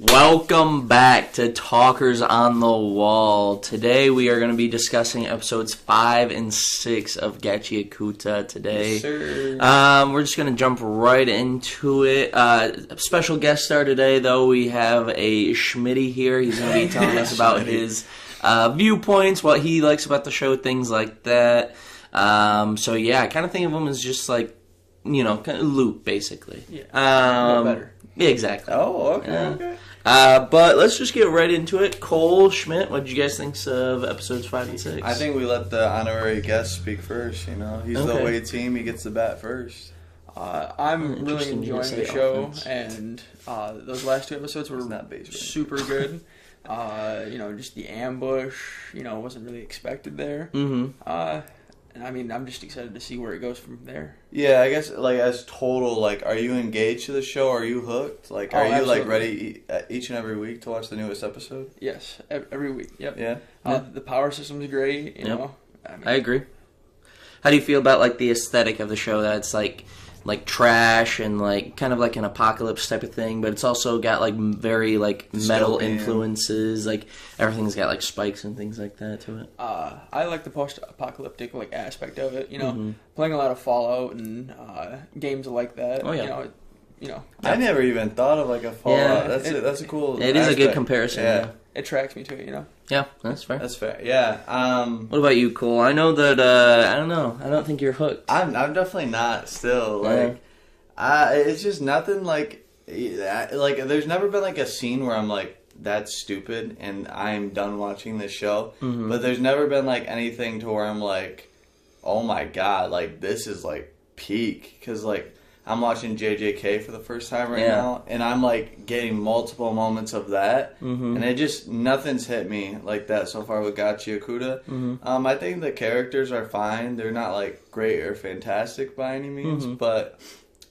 Welcome back to Talkers on the Wall. Today we are going to be discussing episodes 5 and 6 of Gachiakuta today. Yes, sir. We're just going to jump right into it. A special guest star today, though. We have a Schmitty here. He's going to be telling us about his viewpoints, what he likes about the show, things like that. So yeah, I kind of think of him as just like, you know, kind of Luke, basically. Yeah. A little better. Yeah, exactly. Oh, okay. But let's just get right into it. Cole, Schmidt, what did you guys think of episodes 5 and 6? I think we let the honorary guest speak first, you know. He's the away team, he gets the bat first. I'm really enjoying the show, and those last two episodes were super good. Just the ambush, wasn't really expected there. Mm-hmm. And I mean, I'm just excited to see where it goes from there. Yeah, I guess, like, as total, like, are you engaged to the show? Are you hooked? Like, are you, absolutely. like, ready each and every week to watch the newest episode? Yes, every week. Yep. Yeah? The power system's great, you know. I agree. How do you feel about, like, the aesthetic of the show? That it's, like trash and, like, kind of like an apocalypse type of thing, but it's also got, like, very, like, metal influences. Like, everything's got, like, spikes and things like that to it. I like the post-apocalyptic, like, aspect of it, playing a lot of Fallout and games like that. Oh, yeah. I never even thought of, like, a Fallout. Yeah. That's a cool It is aspect. a good comparison. Yeah. It tracks me to it, Yeah, that's fair. That's fair, yeah. What about you, Cole? I know that, I don't know. I don't think you're hooked. I'm definitely not still. Like, it's just nothing like, there's never been, like, a scene where I'm like, that's stupid, and I'm done watching this show. Mm-hmm. But there's never been, like, anything to where I'm like, oh my god, like, this is, like, peak. Because, like, I'm watching JJK for the first time right now, and I'm, like, getting multiple moments of that. Mm-hmm. And it just, nothing's hit me like that so far with Gachiakuta. Mm-hmm. I think the characters are fine. They're not, like, great or fantastic by any means, but,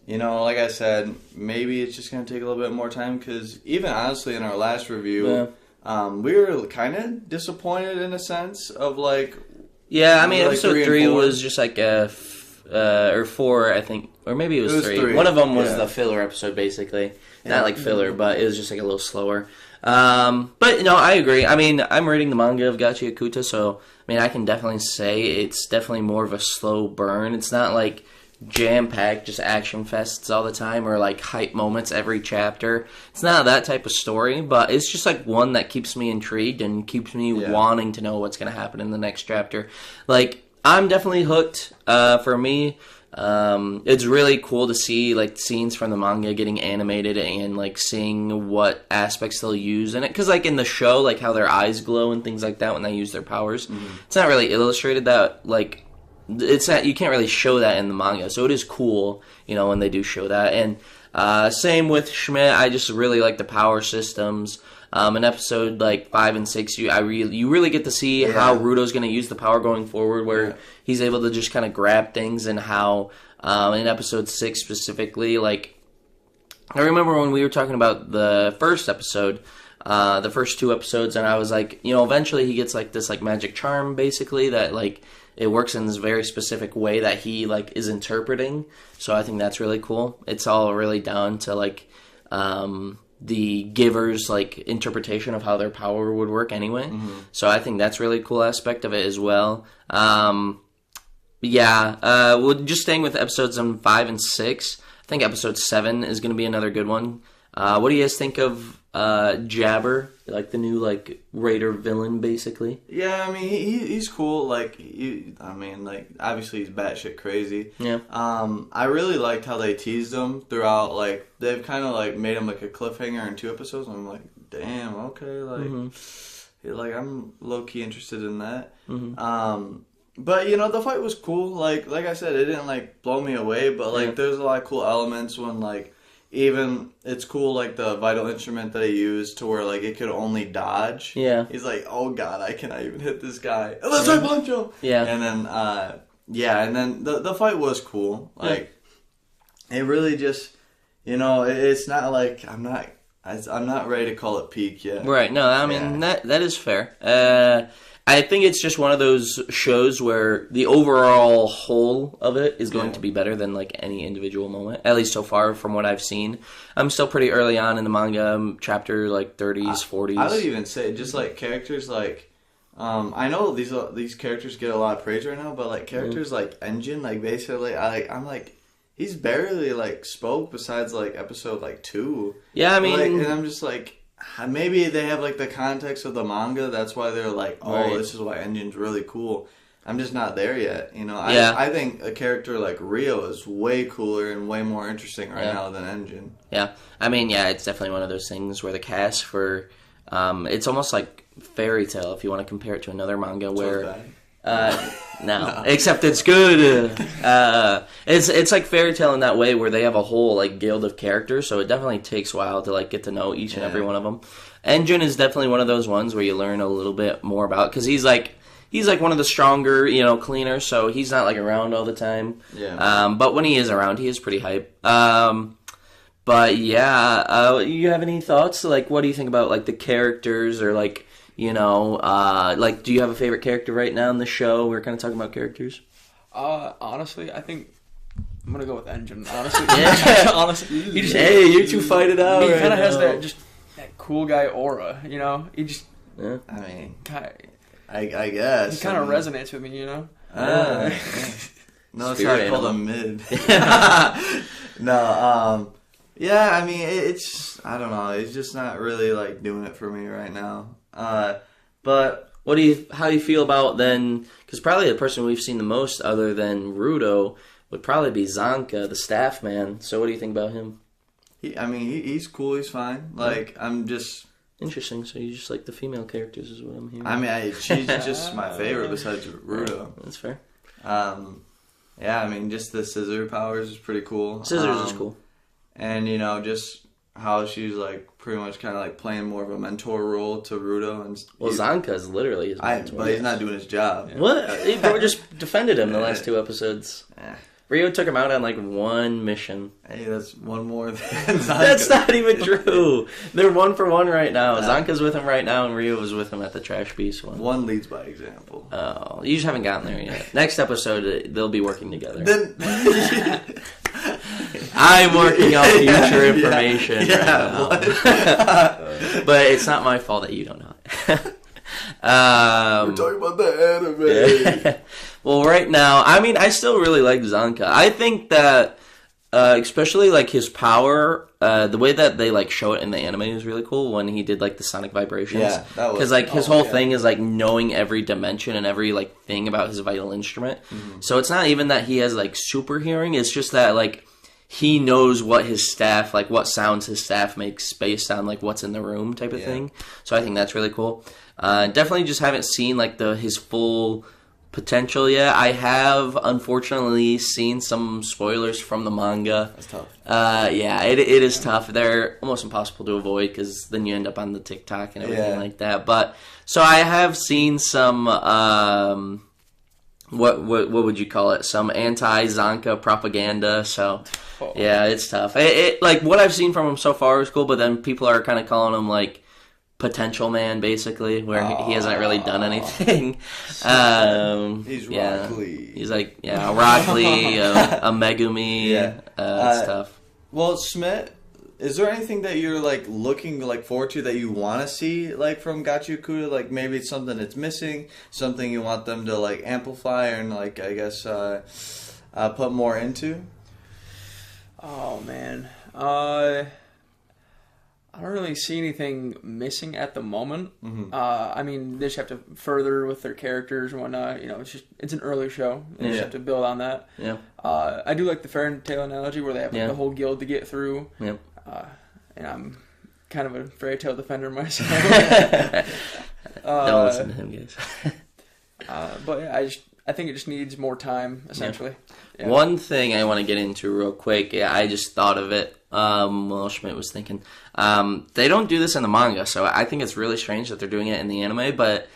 like I said, maybe it's just going to take a little bit more time, because even honestly in our last review, we were kind of disappointed in a sense of, like... Yeah, I mean, like episode 3 was just like or 4, I think, or maybe it was 3. One of them was the filler episode, basically. Not like filler, but it was just like a little slower. But, I agree. I mean, I'm reading the manga of Gachiakuta, so, I mean, I can definitely say it's definitely more of a slow burn. It's not like jam-packed, just action fests all the time, or like hype moments every chapter. It's not that type of story, but it's just like one that keeps me intrigued and keeps me wanting to know what's going to happen in the next chapter. Like, I'm definitely hooked. For me, it's really cool to see like scenes from the manga getting animated and like seeing what aspects they'll use in it. Because like in the show, like how their eyes glow and things like that when they use their powers, it's not really illustrated that like it's not, you can't really show that in the manga. So it is cool, when they do show that. And same with Schmidt. I just really like the power systems. In episode like 5 and 6, you really get to see how Rudo's going to use the power going forward, where he's able to just kind of grab things, and how in episode 6 specifically, like I remember when we were talking about the first episode, the first 2 episodes, and I was like, eventually he gets like this like magic charm basically that like it works in this very specific way that he like is interpreting. So I think that's really cool. It's all really down to like the giver's like interpretation of how their power would work anyway. So I think that's really cool aspect of it as well. Well, just staying with episodes 5 and 6, I think episode 7 is going to be another good one. What do you guys think of Jabber, like the new like raider villain basically? Yeah, I mean he's cool. Like obviously he's batshit crazy. Yeah. I really liked how they teased him throughout. Like they've kind of like made him like a cliffhanger in 2 episodes. And I'm like, damn, okay, like, like I'm low key interested in that. But the fight was cool. Like I said, it didn't like blow me away. But like there's a lot of cool elements when like. Even, it's cool, like, the vital instrument that he used to where, like, it could only dodge. Yeah. He's like, oh, God, I cannot even hit this guy unless I punch him. Yeah. And then, the fight was cool. Like, it really just, it's not like, I'm not I'm not ready to call it peak yet. Right. No, I mean, that is fair. I think it's just one of those shows where the overall whole of it is going to be better than like any individual moment, at least so far from what I've seen. I'm still pretty early on in the manga, chapter like 30s, 40s. I would even say just like characters like I know these characters get a lot of praise right now, but like characters like Engine, like basically I'm like he's barely like spoke besides like episode like 2. Yeah, I mean, like, and I'm just like maybe they have like the context of the manga. That's why they're like, oh, this is why Engine's really cool. I'm just not there yet, you know. I think a character like Rio is way cooler and way more interesting right now than Engine. Yeah, I mean, it's definitely one of those things where the cast for it's almost like Fairy Tail if you want to compare it to another manga where. No, except it's good. It's like Fairy Tail in that way where they have a whole like guild of characters, so it definitely takes a while to like get to know each and every one of them. Engine is definitely one of those ones where you learn a little bit more about because he's like one of the stronger, cleaners, so he's not like around all the time. Yeah. But when he is around, he is pretty hype. But yeah, you have any thoughts? Like, what do you think about like the characters or like? Like, do you have a favorite character right now in the show? We're kind of talking about characters. Honestly, I think I'm gonna go with Engine. Honestly, honestly, you two fight it out. He kind of has that cool guy aura, He just, I mean, I guess he kind of resonates with me, No, it's hard to call him mid. No, yeah, I mean, it's I don't know. It's just not really like doing it for me right now. But how do you feel about then? Because probably the person we've seen the most, other than Rudo, would probably be Zanka, the staff man. So what do you think about him? He's cool. He's fine. Like I'm just interesting. So you just like the female characters, is what I'm hearing. I mean, she's just my favorite besides Rudo. That's fair. Yeah, I mean, just the scissor powers is pretty cool. Scissors is cool, and just how she's like pretty much kind of like playing more of a mentor role to Rudo. And Zanka is literally his mentor. But he's not doing his job. What? Bro just defended him the last 2 episodes. Rio took him out on like 1 mission. Hey, that's one more than Zanka. That's not even true. They're 1 for 1 right now. Zanka's with him right now, and Rio was with him at the Trash Beast one. One leads by example. Oh, you just haven't gotten there yet. Next episode, they'll be working together. I'm working on future information. But it's not my fault that you don't know it. We're talking about the anime. Well, right now, I still really like Zanka. I think that, especially like his power, the way that they like show it in the anime is really cool when he did like the sonic vibrations. Yeah, that was because like his whole thing is like knowing every dimension and every like thing about his vital instrument. Mm-hmm. So it's not even that he has like super hearing. It's just that like he knows what his staff, like what sounds his staff makes based on like what's in the room type of thing. So I think that's really cool. Definitely just haven't seen like his full potential yet. I have unfortunately seen some spoilers from the manga. That's tough. It is tough. They're almost impossible to avoid because then you end up on the TikTok and everything like that. But so I have seen some what would you call it? Some anti-Zanka propaganda. So yeah, it's tough. It like what I've seen from him so far is cool, but then people are kind of calling him like potential man, basically, where he hasn't really done anything. He's Rock Lee. He's like a Rock Lee, a Megumi. It's tough. Well, Schmidt, is there anything that you're like looking like forward to that you want to see like from Gachiakuta? Like maybe it's something that's missing, something you want them to like amplify and like I guess put more into. Oh man, I don't really see anything missing at the moment. Mm-hmm. They just have to further with their characters and whatnot. It's an early show. They just have to build on that. Yeah. I do like the fairy tale analogy where they have the whole guild to get through. Yep. And I'm kind of a fairy tale defender myself. Don't listen to him, guys. But yeah, I think it just needs more time, essentially. Yeah. One thing I want to get into real quick, I just thought of it while Schmidt was thinking. They don't do this in the manga, so I think it's really strange that they're doing it in the anime, but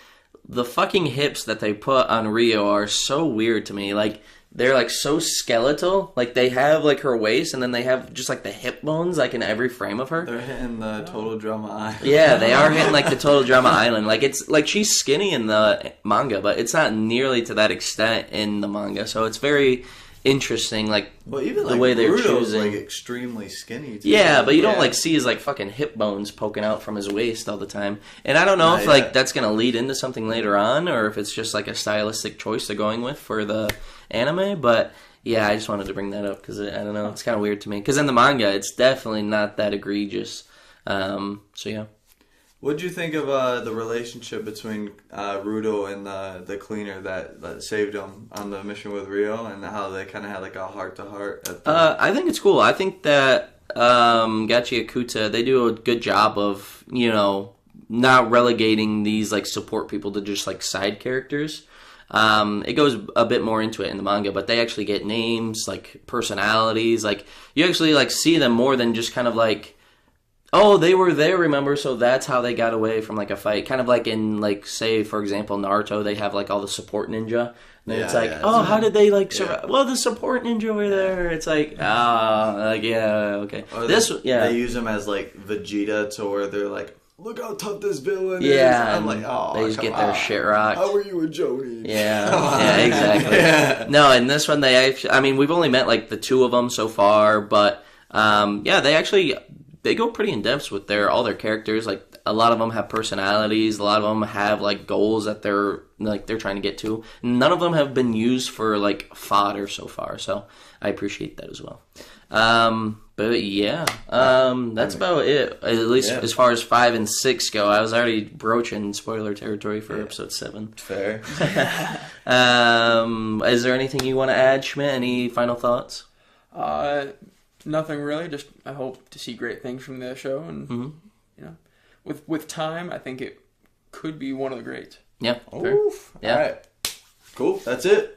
the fucking hips that they put on Rio are so weird to me. Like, they're like so skeletal. Like they have like her waist, and then they have just like the hip bones like in every frame of her. They're hitting the Total Drama Island. Yeah, they are hitting like the Total Drama Island. Like it's like she's skinny in the manga, but it's not nearly to that extent in the manga. So it's very interesting, like even the way they're Rudo's choosing. Like extremely skinny too. Yeah, but you don't like see his like fucking hip bones poking out from his waist all the time. And I don't know if like that's gonna lead into something later on, or if it's just like a stylistic choice they're going with for the anime. But yeah, I just wanted to bring that up because I don't know, it's kind of weird to me. Because in the manga, it's definitely not that egregious. So yeah. What do you think of the relationship between Rudo and the cleaner that saved him on the mission with Rio, and how they kind of had like a heart-to-heart? I think it's cool. I think that Gachiakuta, they do a good job of, you know, not relegating these like support people to just like side characters. It goes a bit more into it in the manga, but they actually get names, like personalities. Like you actually like see them more than just kind of like, oh, they were there, remember, so that's how they got away from, like, a fight. Kind of like in, like, say, for example, Naruto, they have, like, all the support ninja. And it's like, how did they, like, survive? Yeah. Well, the support ninja were there. It's like, okay. Or they use them as, like, Vegeta to where they're like, look how tough this villain is. Yeah, I'm like, oh, they just get their shit rocked. How are you a Joni? Yeah, exactly. Yeah. No, in this one, they actually, I mean, we've only met, like, the two of them so far, but, they actually... They go pretty in depth with all their characters. Like a lot of them have personalities. A lot of them have like goals that they're trying to get to. None of them have been used for like fodder so far. So I appreciate that as well. But yeah, that's about it. At least as far as 5 and 6 go. I was already broaching spoiler territory for episode 7. Fair. Is there anything you want to add, Schmidt? Any final thoughts? Nothing really. Just I hope to see great things from the show, and you know, with time, I think it could be one of the greats. Yeah. Oof. Yeah. All right. Cool. That's it.